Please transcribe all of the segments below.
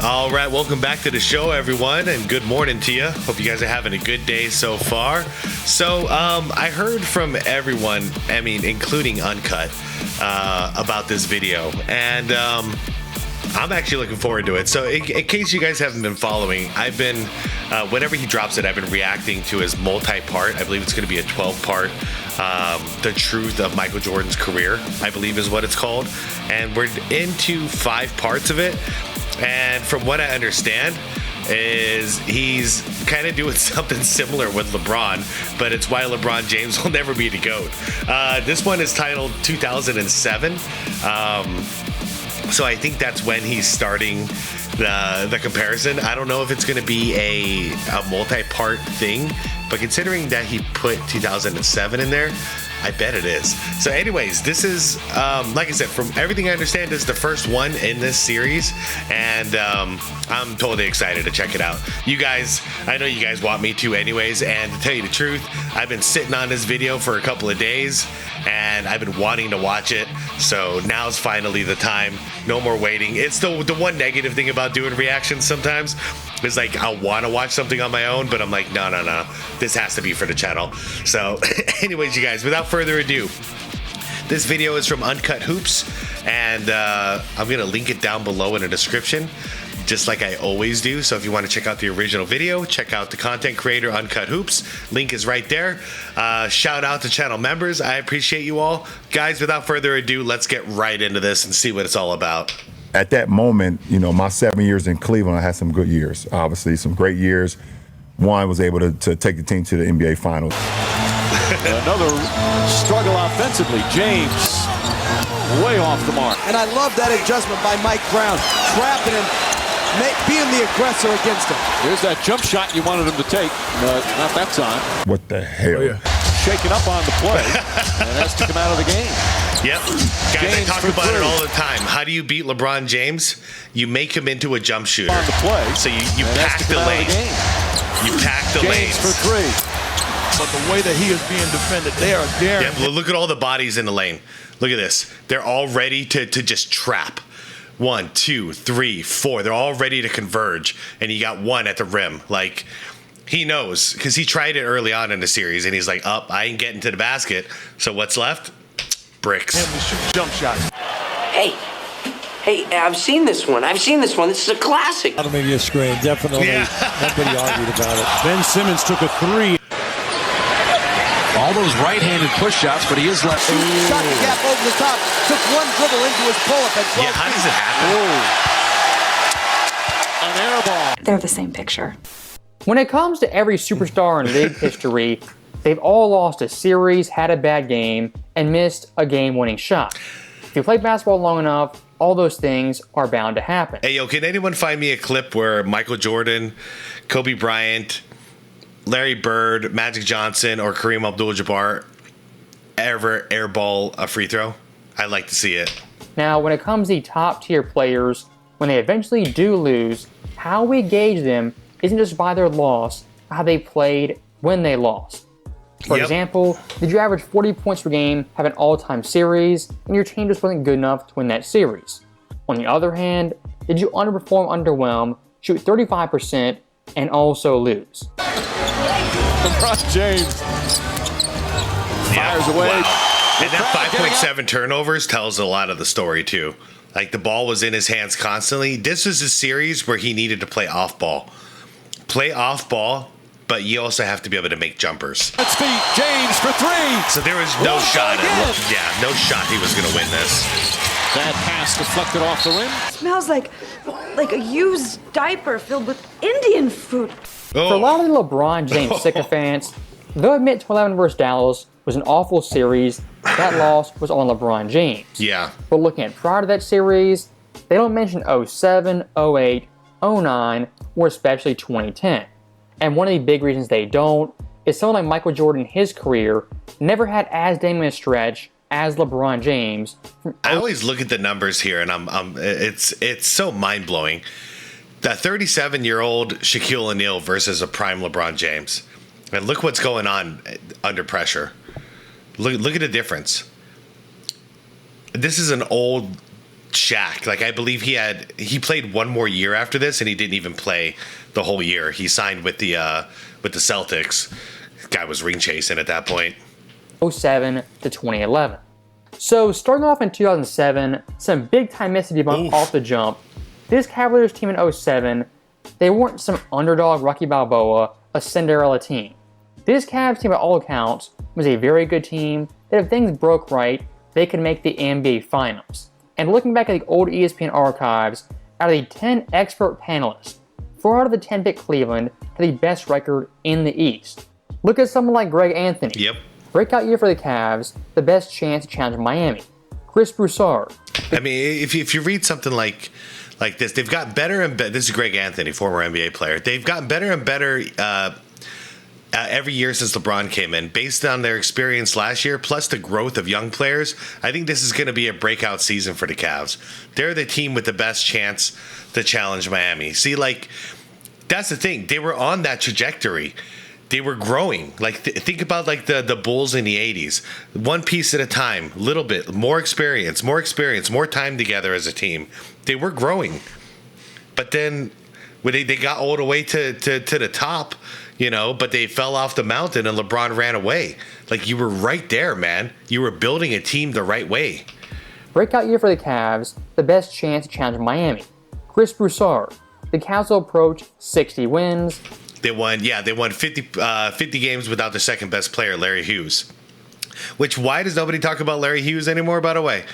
All right, welcome back to the show, everyone, and good morning to you. Hope you guys are having a good day so far. So, I heard from everyone, I mean, including Uncut, about this video, and I'm actually looking forward to it. So, in case you guys haven't been following, I've been, whenever he drops it, I've been reacting to his multi-part. I believe it's going to be a 12-part. The Truth of Michael Jordan's Career, I believe is what it's called. And we're into 5 parts of it. And from what I understand is he's kind of doing something similar with LeBron, but it's why LeBron James will never be the GOAT. This one is titled 2007. So I think that's when he's starting the comparison. I don't know if it's going to be a multi-part thing, but considering that he put 2007 in there, I bet it is. So anyways, this is, like I said, from everything I understand, this is the first one in this series, and I'm totally excited to check it out. You guys, I know you guys want me to anyways, and to tell you the truth, I've been sitting on this video for a couple of days, and I've been wanting to watch it, so now's finally the time. No more waiting. It's the one negative thing about doing reactions sometimes is like I want to watch something on my own, but I'm like, no, this has to be for the channel. So anyways, you guys, without further ado, this video is from Uncut Hoops, and I'm gonna link it down below in the description, just like I always do. So if you want to check out the original video, check out the content creator Uncut Hoops. Link is right there. Shout out to channel members. I appreciate you all. Guys, without further ado, let's get right into this and see what it's all about. At that moment, you know, my 7 years in Cleveland, I had some good years. Obviously, some great years. One was able to take the team to the NBA Finals. Another struggle offensively. James way off the mark. And I love that adjustment by Mike Brown, trapping him, being the aggressor against him. Here's that jump shot you wanted him to take. No, not that time. What the hell? Oh, yeah. Shaking up on the play, and has to come out of the game. Yep. Guys, I talk about it all the time. How do you beat LeBron James? You make him into a jump shooter. On the play. So you pack the lane. You pack the lanes. James for 3. But the way that he is being defended, they are daring. Yeah, look at all the bodies in the lane. Look at this. They're all ready to just trap. 1, 2, 3, 4. They're all ready to converge. And you got one at the rim. Like, he knows, because he tried it early on in the series, and he's like, I ain't getting to the basket. So what's left? Bricks. Him to shoot jump shots. Hey, I've seen this one. This is a classic. Out of media screen, definitely. Yeah. Nobody argued about it. Ben Simmons took a 3. All those right-handed push shots, but he is left. Shot the gap over the top, took one dribble into his pull-up at 12. Yeah, how does it happen? An air ball. They're the same picture. When it comes to every superstar in league history, they've all lost a series, had a bad game, and missed a game-winning shot. If you play basketball long enough, all those things are bound to happen. Hey, yo, can anyone find me a clip where Michael Jordan, Kobe Bryant, Larry Bird, Magic Johnson, or Kareem Abdul-Jabbar ever airball a free throw? I'd like to see it. Now, when it comes to the top-tier players, when they eventually do lose, how we gauge them isn't just by their loss, but how they played when they lost. For example, did you average 40 points per game, have an all-time series, and your team just wasn't good enough to win that series? On the other hand, did you underperform, underwhelm, shoot 35%, and also lose? LeBron James fires away. Wow. And that 5.7 turnovers tells a lot of the story, too. Like, the ball was in his hands constantly. This was a series where he needed to play off-ball. Play off-ball, but you also have to be able to make jumpers. Let's feet, James for 3. So there was no shot. No shot he was going to win this. That pass deflected off the rim. Smells like a used diaper filled with Indian food. Oh. For a lot of the LeBron James sycophants, they'll admit 2011 vs. Dallas was an awful series. That loss was on LeBron James. Yeah. But looking at prior to that series, they don't mention 07, 08, 09, or especially 2010. And one of the big reasons they don't is someone like Michael Jordan in his career never had as damning a stretch as LeBron James. I always look at the numbers here, and it's so mind-blowing. The 37-year-old Shaquille O'Neal versus a prime LeBron James. And look what's going on under pressure. Look at the difference. This is an old Shaq. Like, I believe he played one more year after this, and he didn't even play the whole year. He signed with the Celtics. Guy was ring chasing at that point. 2007 to 2011. So starting off in 2007, some big time misses to debunk off the jump. This Cavaliers team in 2007, they weren't some underdog Rocky Balboa, a Cinderella team. This Cavs team, by all accounts, was a very good team that if things broke right, they could make the NBA Finals. And looking back at the old ESPN archives, out of the 10 expert panelists, 4 out of the 10 picked Cleveland had the best record in the East. Look at someone like Greg Anthony. Yep. Breakout year for the Cavs, the best chance to challenge Miami. Chris Broussard. I mean, if you read something like this, they've gotten better and better. This is Greg Anthony, former NBA player. They've gotten better and better every year since LeBron came in, based on their experience last year, plus the growth of young players. I think this is going to be a breakout season for the Cavs. They're the team with the best chance to challenge Miami. See, like, that's the thing. They were on that trajectory. They were growing. Like, think about like the Bulls in the 80s. One piece at a time, little bit, more experience, more time together as a team. They were growing. But then when they got all the way to the top, you know, but they fell off the mountain and LeBron ran away. Like, you were right there, man. You were building a team the right way. Breakout year for the Cavs, the best chance to challenge Miami. Chris Broussard. The Cavs will approach 60 wins. They won 50 games without their second best player, Larry Hughes. Which, why does nobody talk about Larry Hughes anymore, by the way?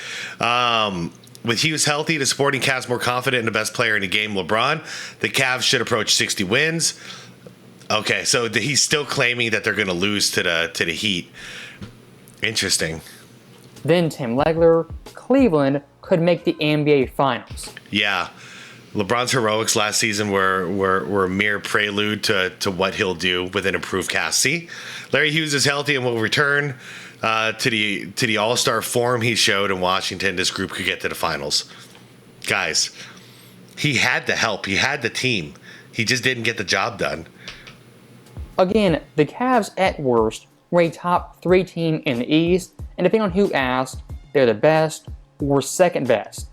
With Hughes healthy, the Sporting Cavs more confident in the best player in the game, LeBron. The Cavs should approach 60 wins. Okay, so he's still claiming that they're going to lose to the Heat. Interesting. Then Tim Legler, Cleveland could make the NBA Finals. Yeah. LeBron's heroics last season were a mere prelude to what he'll do with an improved cast. See, Larry Hughes is healthy and will return to the All-Star form he showed in Washington. This group could get to the finals. Guys, he had the help. He had the team. He just didn't get the job done. Again, the Cavs at worst were a top 3 team in the East, and depending on who asked, they're the best or second best.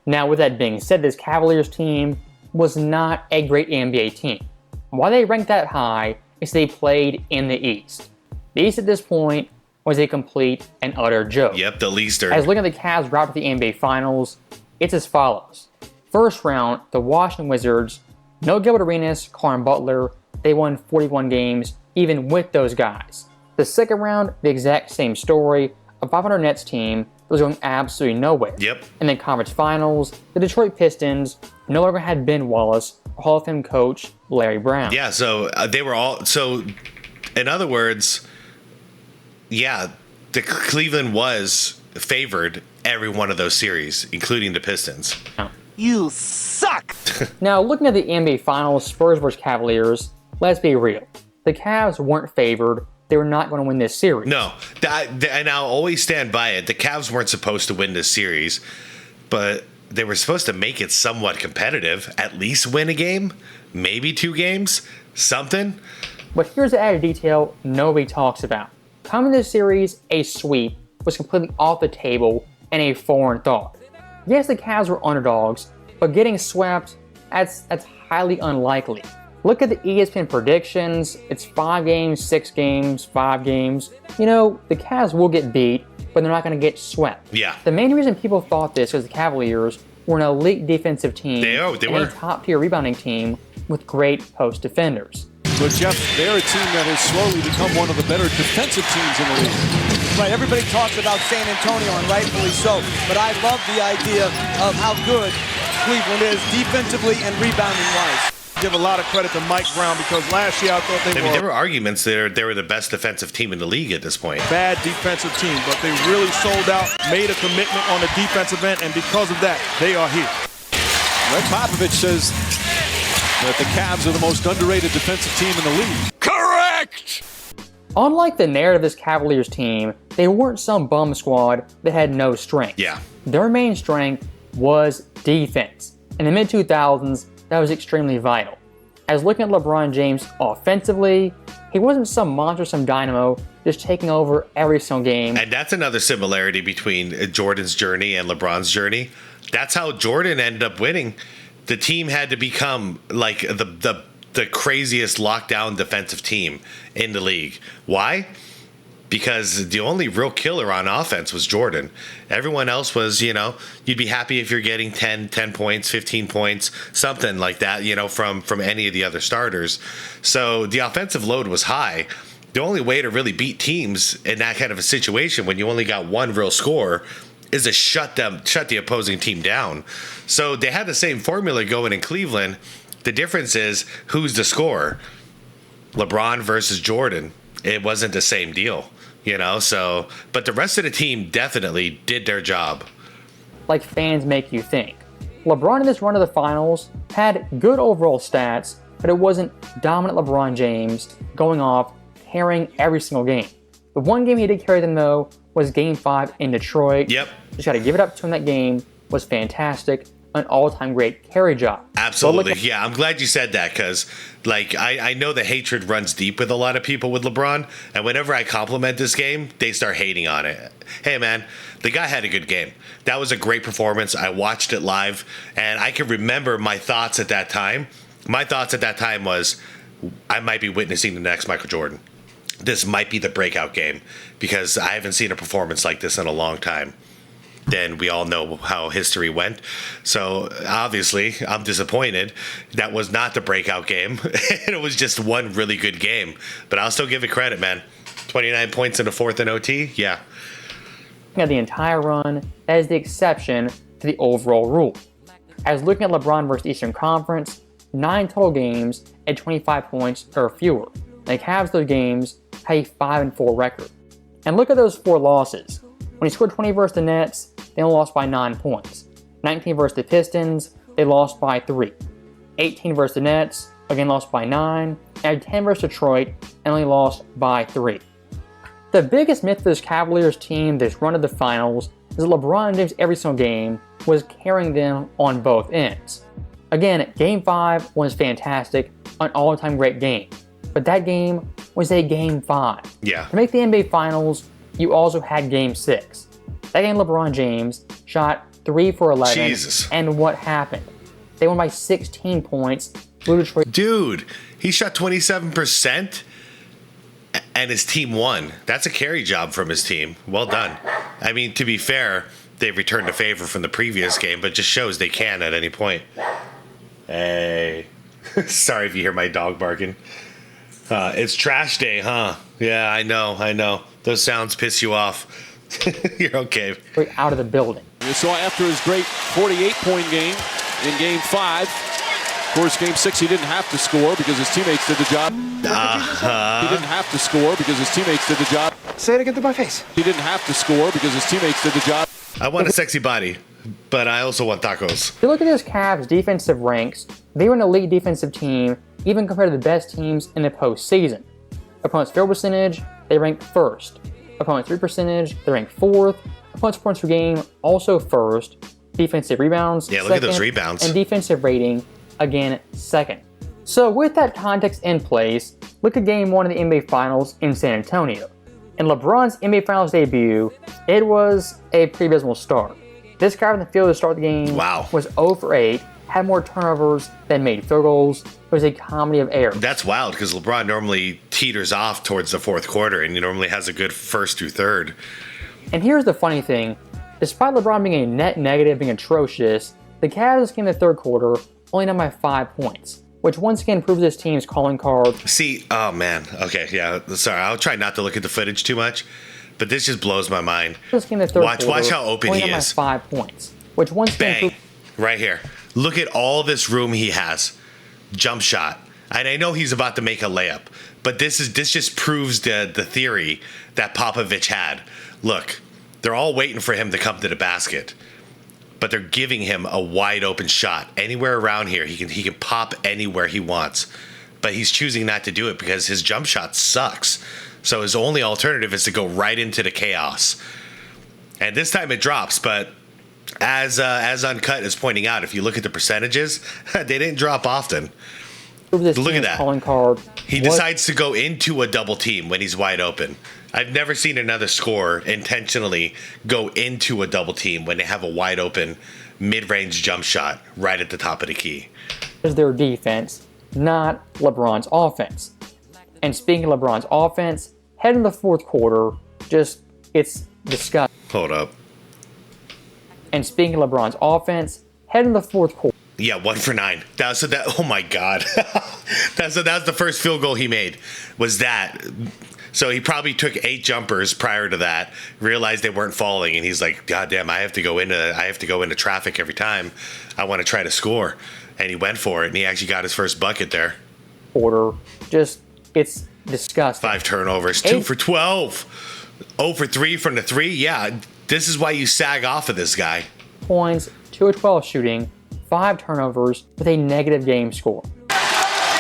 Now, with that being said, this Cavaliers team was not a great NBA team. Why they ranked that high is they played in the East. The East at this point was a complete and utter joke. Yep, the Leaster. As looking at the Cavs route to the NBA Finals, it's as follows. First round, the Washington Wizards, no Gilbert Arenas, Caron Butler, they won 41 games, even with those guys. The second round, the exact same story, a 500 Nets team that was going absolutely nowhere. Yep. And then conference finals, the Detroit Pistons no longer had Ben Wallace, or Hall of Fame coach Larry Brown. Yeah, so they were all, so in other words, yeah, the Cleveland was favored every one of those series, including the Pistons. You suck! Now, looking at the NBA Finals, Spurs vs. Cavaliers, let's be real. The Cavs weren't favored. They were not going to win this series. No, and I'll always stand by it. The Cavs weren't supposed to win this series, but they were supposed to make it somewhat competitive. At least win a game, maybe 2 games, something. But here's the added detail nobody talks about. Coming to this series, a sweep was completely off the table and a foreign thought. Yes, the Cavs were underdogs, but getting swept, that's highly unlikely. Look at the ESPN predictions. It's 5 games, 6 games, 5 games. You know, the Cavs will get beat, but they're not going to get swept. Yeah. The main reason people thought this was the Cavaliers were an elite defensive team They and were a top-tier rebounding team with great post defenders. But Jeff, they're a team that has slowly become one of the better defensive teams in the league. Right, everybody talks about San Antonio, and rightfully so, but I love the idea of how good Cleveland is defensively and rebounding-wise. Give a lot of credit to Mike Brown because last year I thought There were arguments that they were the best defensive team in the league at this point. bad defensive team, but they really sold out, made a commitment on the defensive end, and because of that, they are here. Greg Popovich says that the Cavs are the most underrated defensive team in the league. Correct! Unlike the narrative of this Cavaliers team, they weren't some bum squad that had no strength. Yeah. Their main strength was defense. In the mid-2000s, that was extremely vital. As looking at LeBron James offensively, he wasn't some monster, some dynamo, just taking over every single game. And that's another similarity between Jordan's journey and LeBron's journey. That's how Jordan ended up winning. The team had to become like the craziest lockdown defensive team in the league. Why? Because the only real killer on offense was Jordan. Everyone else was, you'd be happy if you're getting 10 points, 15 points, something like that, from any of the other starters. So the offensive load was high. The only way to really beat teams in that kind of a situation when you only got one real score is to shut the opposing team down. So they had the same formula going in Cleveland. The difference is who's the scorer. LeBron versus Jordan. It wasn't the same deal, so, but the rest of the team definitely did their job. Like fans make you think. LeBron in this run of the finals had good overall stats, but it wasn't dominant LeBron James going off, carrying every single game. The one game he did carry them, though, was Game 5 in Detroit. Yep. Just got to give it up to him. That game was fantastic. An all-time great carry job. Absolutely. Yeah, I'm glad you said that because, I know the hatred runs deep with a lot of people with LeBron, and whenever I compliment this game, they start hating on it. Hey, man, the guy had a good game. That was a great performance. I watched it live, and I can remember my thoughts at that time. My thoughts at that time was, I might be witnessing the next Michael Jordan. This might be the breakout game because I haven't seen a performance like this in a long time. Then we all know how history went. So obviously, I'm disappointed. That was not the breakout game. It was just one really good game. But I'll still give it credit, man. 29 points in the fourth in OT? Yeah. At the entire run, that is the exception to the overall rule. As looking at LeBron versus Eastern Conference, 9 total games at 25 points or fewer. The Cavs, those games, had a 5-4 record. And look at those 4 losses. When he scored 20 versus the Nets, they only lost by 9 points. 19 versus the Pistons, they lost by 3. 18 versus the Nets, again lost by 9. And 10 versus Detroit, and only lost by 3. The biggest myth of this Cavaliers team this run of the finals is that LeBron James every single game was carrying them on both ends. Again, Game 5 was fantastic, an all-time great game. But that game was a Game 5. Yeah. To make the NBA Finals, you also had Game 6. That game, LeBron James shot 3 for 11. Jesus. And what happened? They won by 16 points. Detroit. Dude, he shot 27% and his team won. That's a carry job from his team. Well done. I mean, to be fair, they returned a favor from the previous game, but just shows they can at any point. Hey. Sorry if you hear my dog barking. It's trash day, huh? Yeah, I know. Those sounds piss you off. You're okay. Out of the building. You saw after his great 48-point game in Game 5. Of course, Game 6 he didn't have to score because his teammates did the job. He didn't have to score because his teammates did the job. Say it again to my face. He didn't have to score because his teammates did the job. I want a sexy body, but I also want tacos. If you look at this Cavs defensive ranks, they were an elite defensive team, even compared to the best teams in the postseason. Opponents' field percentage, they ranked first. Opponents' 3 percentage, they ranked 4th. Opponents' points per game, also first. Defensive rebounds, yeah, look second, at those rebounds. And defensive rating, again, second. So with that context in place, look at Game 1 of the NBA Finals in San Antonio. In LeBron's NBA Finals debut, it was a pretty abysmal start. This guy on the field to start the game was 0 for 8, had more turnovers than made field goals. It was a comedy of errors. That's wild because LeBron normally teeters off towards the fourth quarter and he normally has a good first through third. And here's the funny thing. Despite LeBron being a net negative, being atrocious, the Cavs came in the third quarter only down by 5 points, which once again proves this team's calling card. See, oh man, okay, yeah, sorry, I'll try not to look at the footage too much, but this just blows my mind. Watch how open he is. By 5 points, which once again right here. Look at all this room he has. Jump shot. And I know he's about to make a layup, but this just proves the theory that Popovich had. Look, they're all waiting for him to come to the basket, but they're giving him a wide open shot. Anywhere around here, he can pop anywhere he wants, but he's choosing not to do it because his jump shot sucks. So his only alternative is to go right into the chaos. And this time it drops, but as Uncut is pointing out, if you look at the percentages, they didn't drop often. Look at that. Calling card. He decides to go into a double team when he's wide open. I've never seen another scorer intentionally go into a double team when they have a wide open mid-range jump shot right at the top of the key. Is their defense, not LeBron's offense. And speaking of LeBron's offense, heading to the fourth quarter, it's disgusting. Hold up. And speaking of LeBron's offense, heading to the fourth quarter. Yeah, 1 for 9. Oh my God. that was the first field goal he made, was that. So he probably took 8 jumpers prior to that, realized they weren't falling, and he's like, God damn, I have to go into traffic every time I want to try to score. And he went for it, and he actually got his first bucket there. Quarter, it's disgusting. 5 turnovers, 2 for 12. 0 for 3 from the 3. Yeah, this is why you sag off of this guy. Points, 2 of 12 shooting, 5 turnovers with a negative game score.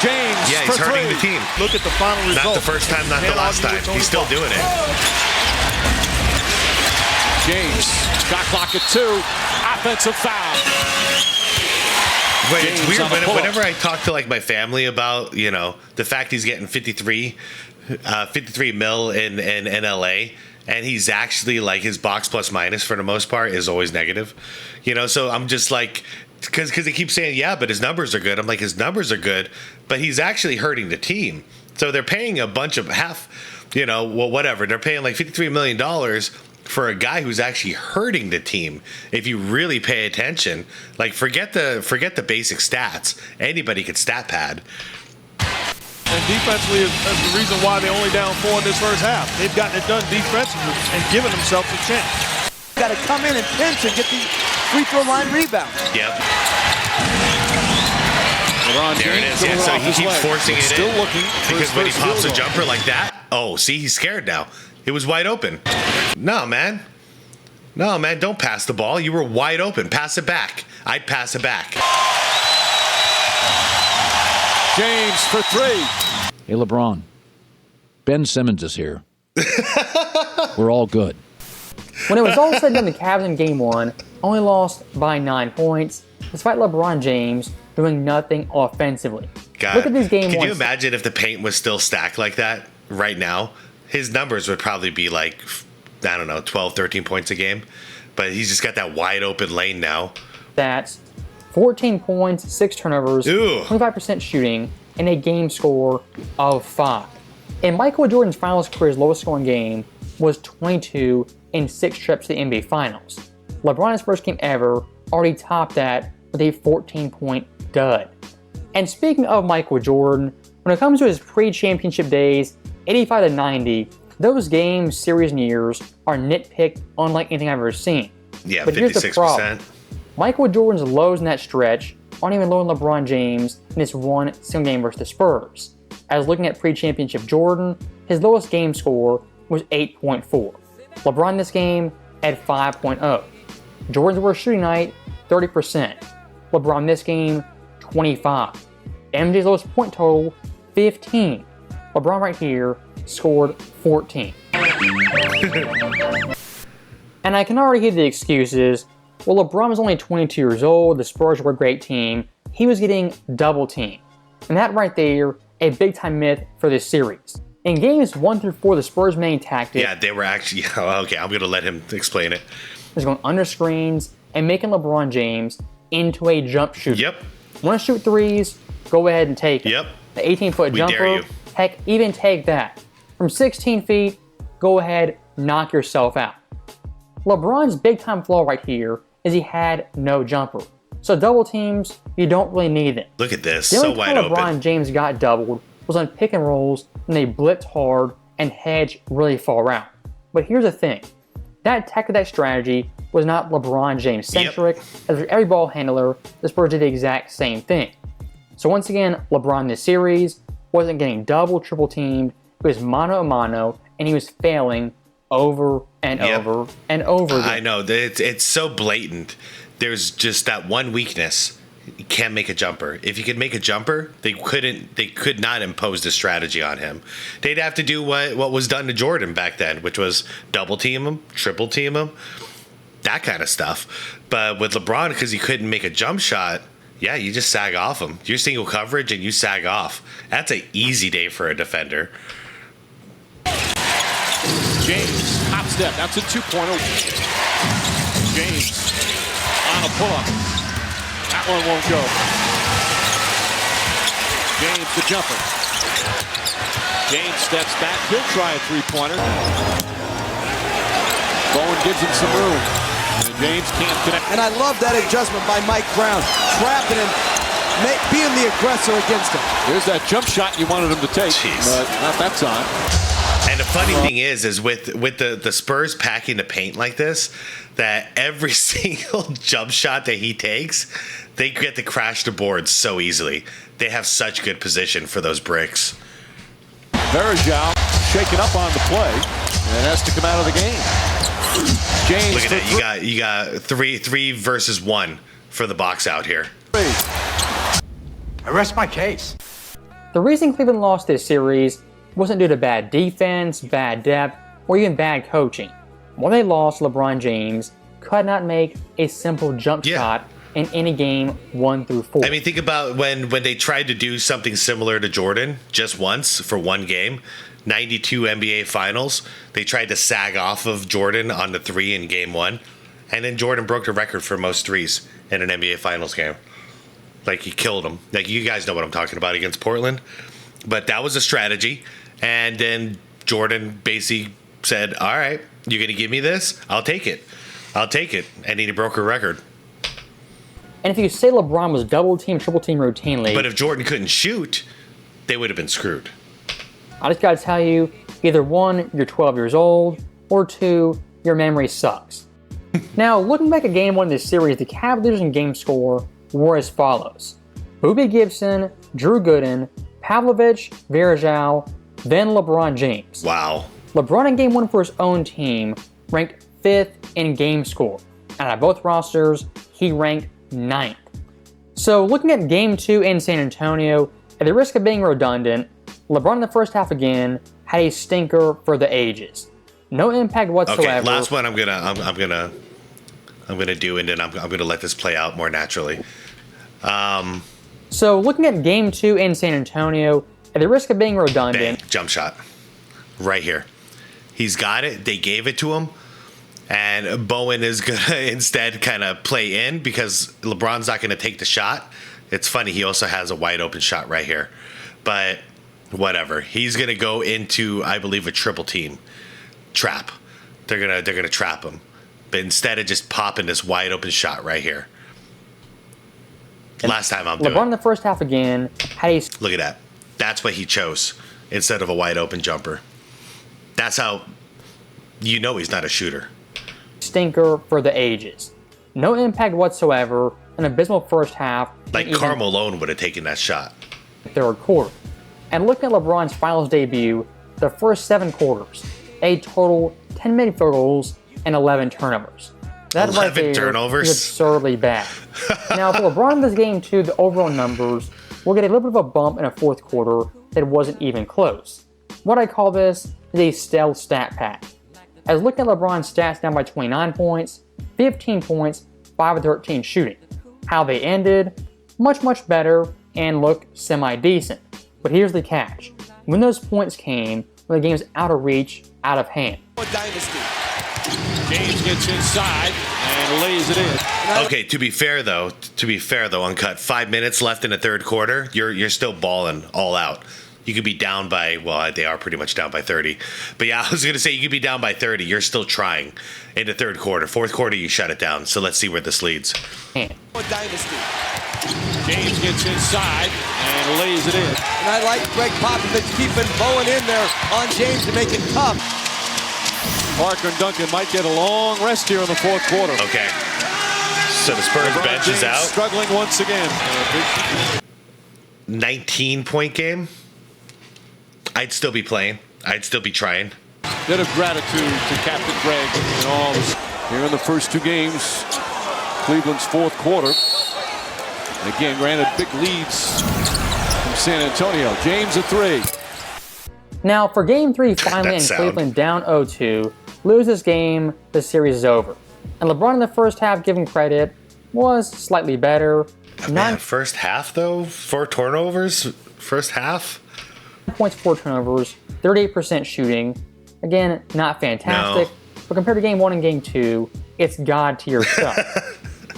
James, yeah, he's hurting the team. Look at the final result. Not the first time, not the last time. He's still doing it. James, shot clock at 2. Offensive foul. Wait, it's weird. Whenever I talk to like my family about, the fact he's getting 53 mil in LA, and he's actually like his box plus minus for the most part is always negative. So I'm just like, because they keep saying, yeah, but his numbers are good. I'm like, his numbers are good, but he's actually hurting the team. So they're paying a bunch of whatever. They're paying like $53 million for a guy who's actually hurting the team. If you really pay attention, like forget the basic stats. Anybody could stat pad. And defensively is the reason why they're only down 4 in this first half. They've gotten it done defensively and given themselves a chance. Got to come in and pinch and get the free throw line rebound. Yep. LeBron there it is. Yeah, so he keeps forcing it still in. Looking because when he pops a jumper like that, see, he's scared now. It was wide open. No, man, don't pass the ball. You were wide open. Pass it back. I'd pass it back. James for 3. Hey, LeBron. Ben Simmons is here. We're all good. When it was all said and done, the Cavs in Game 1 only lost by 9 points, despite LeBron James doing nothing offensively. God, look at these Game 1. Can you imagine if the paint was still stacked like that right now? His numbers would probably be like, 12, 13 points a game. But he's just got that wide open lane now. That's 14 points, 6 turnovers, 25% shooting, and a game score of 5. And Michael Jordan's finals career's lowest scoring game was 22 in 6 trips to the NBA Finals. LeBron's first game ever already topped that with a 14-point dud. And speaking of Michael Jordan, when it comes to his pre-championship days, 85 to 90, those games, series, and years are nitpicked unlike anything I've ever seen. Yeah, but 56%. Here's the problem. Michael Jordan's lows in that stretch aren't even lower than LeBron James in his one single game versus the Spurs. As looking at pre-championship Jordan, his lowest game score was 8.4. LeBron this game had 5.0. Jordan's worst shooting night, 30%. LeBron this game, 25. MJ's lowest point total, 15. LeBron right here scored 14. And I can already hear the excuses. Well, LeBron was only 22 years old, the Spurs were a great team, he was getting double teamed. And that right there, a big time myth for this series. In games 1 through 4, the Spurs' main tactic. Yeah, they were actually. Okay, I'm going to let him explain it. Was going under screens and making LeBron James into a jump shooter. Yep. Want to shoot threes? Go ahead and take it. Yep. The 18-foot We dare jumper. you. Heck, even take that. From 16 feet, go ahead, knock yourself out. LeBron's big time flaw right here is he had no jumper. So double teams, you don't really need them. Look at this, The so only wide time open. LeBron James got doubled was on pick and rolls when they blitzed hard and hedge really far out. But here's the thing, that tactic, that strategy was not LeBron James centric. As for every ball handler, the Spurs did the exact same thing. So once again, LeBron this series wasn't getting double, triple teamed. It was mano a mano, and he was failing over and over and over again. I know, it's so blatant. There's just that one weakness. You can't make a jumper. If you could make a jumper, they could not impose the strategy on him. They'd have to do what was done to Jordan back then, which was double team him, triple team him, that kind of stuff. But with LeBron, because he couldn't make a jump shot, Yeah, you just sag off them. You're single coverage and you sag off. That's an easy day for a defender. James, hop step. That's a 2-pointer. James on a pull-up. That one won't go. James, the jumper. James steps back. He'll try a 3-pointer. Bowen gives him some room. And James can't connect. And I love that adjustment by Mike Brown. Trapping him, being the aggressor against him. There's that jump shot you wanted him to take. But not that time. And the funny thing is with the Spurs packing the paint like this, that every single jump shot that he takes, they get to crash the boards so easily. They have such good position for those bricks. Verjao shaken up on the play and has to come out of the game. James, look at that. You got three versus one for the box out here. I rest my case. The reason Cleveland lost this series wasn't due to bad defense, bad depth, or even bad coaching. When they lost, LeBron James could not make a simple jump shot in any game 1 through 4. I mean, think about when they tried to do something similar to Jordan just once for one game. 92 NBA Finals. They tried to sag off of Jordan on the 3 in game 1. And then Jordan broke the record for most threes in an NBA Finals game. Like, he killed him. Like, you guys know what I'm talking about against Portland. But that was a strategy. And then Jordan basically said, all right, you're going to give me this? I'll take it. I'll take it. And he broke a record. And if you say LeBron was double-team, triple-team routinely... But if Jordan couldn't shoot, they would have been screwed. I just gotta tell you, either 1, you're 12 years old, or 2, your memory sucks. Now, looking back at Game 1 of this series, the Cavaliers in game score were as follows. Boobie Gibson, Drew Gooden, Pavlovich, Verjao, then LeBron James. Wow. LeBron in Game 1 for his own team ranked 5th in game score. And on both rosters, he ranked 9th. So looking at Game 2 in San Antonio, at the risk of being redundant, LeBron in the first half again had a stinker for the ages. No impact whatsoever. Okay, last one I'm gonna do, and then I'm gonna let this play out more naturally. So looking at Game 2 in San Antonio, at the risk of being redundant, bang, jump shot, right here. He's got it. They gave it to him, and Bowen is gonna instead kind of play in because LeBron's not gonna take the shot. It's funny. He also has a wide open shot right here, but. Whatever. He's gonna go into, I believe, a triple team trap. They're gonna trap him, but instead of just popping this wide open shot right here. Last time I'm doing. LeBron in the first half again had a look at that. That's what he chose instead of a wide open jumper. That's how you know he's not a shooter. Stinker for the ages. No impact whatsoever. An abysmal first half. Like Karl Malone would have taken that shot. Third quarter. And looking at LeBron's finals debut, the first 7 quarters, a total 10 made field goals and 11 turnovers. That 11 right there turnovers? is absurdly bad. Now, for LeBron in this game too, the overall numbers will get a little bit of a bump in a fourth quarter that wasn't even close. What I call this is a stealth stat pack. As looking at LeBron's stats down by 29 points, 15 points, 5 of 13 shooting. How they ended, much better and looked semi-decent. But here's the catch. When those points came, when the game's out of reach, out of hand. Dynasty. James gets inside and lays it in. Okay, to be fair though, Uncut, 5 minutes left in the third quarter, you're still balling all out. You could be down by, well, they are pretty much down by 30. But yeah, I was going to say you could be down by 30. You're still trying in the third quarter. Fourth quarter, you shut it down. So let's see where this leads. Dynasty. James gets inside and lays it in. And I like Greg Popovich keeping Bowen in there on James to make it tough. Parker and Duncan might get a long rest here in the fourth quarter. Okay. So the Spurs LeBron bench James is out. Struggling once again. 19-point game. I'd still be playing. I'd still be trying. Bit of gratitude to Captain Greg and all this. Here in the first 2 games, Cleveland's fourth quarter. And again, granted big leads from San Antonio. James a 3. Now for Game 3, finally in Cleveland down 0-2, lose this game, the series is over. And LeBron in the first half, give him credit, was slightly better. Man, first half though, 4 turnovers. First half. 9 points, 4 turnovers, 38% shooting. Again, not fantastic, but compared to game 1 and game 2, it's God tier stuff.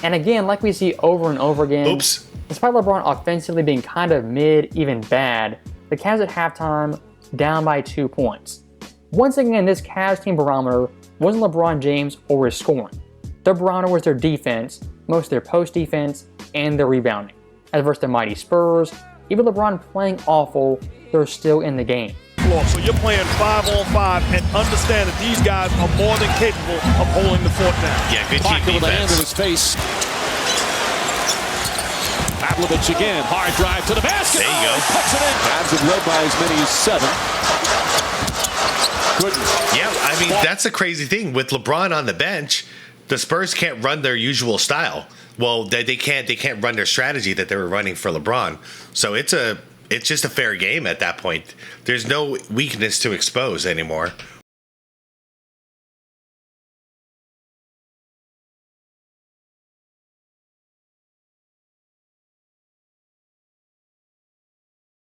And again, like we see over and over again, despite LeBron offensively being kind of mid, even bad, the Cavs at halftime down by 2 points. Once again, this Cavs team barometer wasn't LeBron James or his scoring. Their barometer was their defense, most of their post defense, and their rebounding. As versus the mighty Spurs, even LeBron playing awful, they're still in the game. So you're playing 5-on-5 and understand that these guys are more than capable of holding the fort down. Yeah, good Parker team with a hand in defense. his face. Pavlovich again, hard drive to the basket. There you go. Puts it in. Cavs have led by as many as 7. Couldn't. Yeah, I mean, that's a crazy thing. With LeBron on the bench, the Spurs can't run their usual style. Well, they can't run their strategy that they were running for LeBron. So it's just a fair game at that point. There's no weakness to expose anymore.